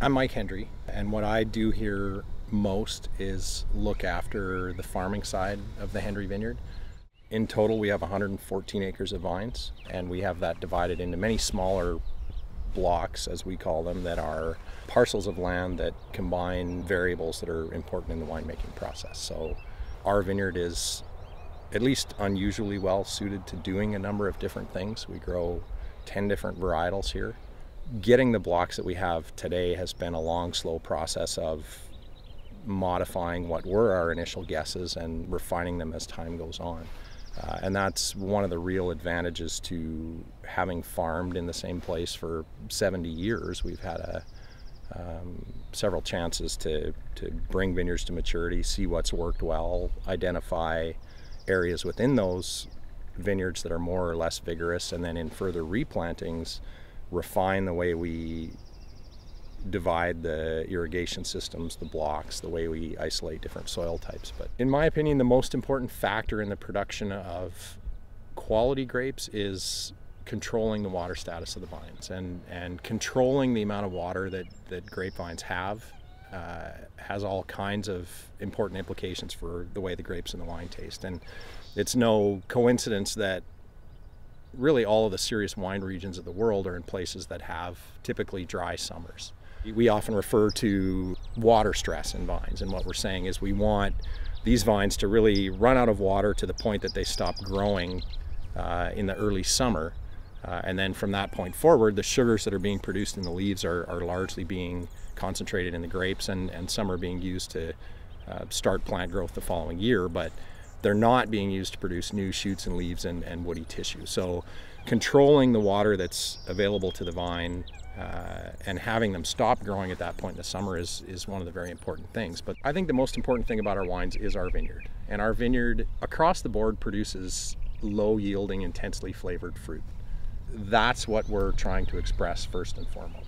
I'm Mike Hendry, and what I do here most is look after the farming side of the Hendry Vineyard. In total, we have 114 acres of vines, and we have that divided into many smaller blocks, as we call them, that are parcels of land that combine variables that are important in the winemaking process. So our vineyard is at least unusually well suited to doing a number of different things. We grow 10 different varietals here. Getting the blocks that we have today has been a long, slow process of modifying what were our initial guesses and refining them as time goes on. And that's one of the real advantages to having farmed in the same place for 70 years. We've had several chances to bring vineyards to maturity, see what's worked well, identify areas within those vineyards that are more or less vigorous, and then in further replantings, refine the way we divide the irrigation systems, the blocks, the way we isolate different soil types. But in my opinion, the most important factor in the production of quality grapes is controlling the water status of the vines, and controlling the amount of water that grapevines have has all kinds of important implications for the way the grapes and the wine taste. And it's no coincidence that really all of the serious wine regions of the world are in places that have typically dry summers. We often refer to water stress in vines, and what we're saying is we want these vines to really run out of water to the point that they stop growing in the early summer. And then from that point forward, the sugars that are being produced in the leaves are largely being concentrated in the grapes, and some are being used to start plant growth the following year, but they're not being used to produce new shoots and leaves and woody tissue. So controlling the water that's available to the vine and having them stop growing at that point in the summer is one of the very important things. But I think the most important thing about our wines is our vineyard. And our vineyard across the board produces low yielding, intensely flavored fruit. That's what we're trying to express first and foremost.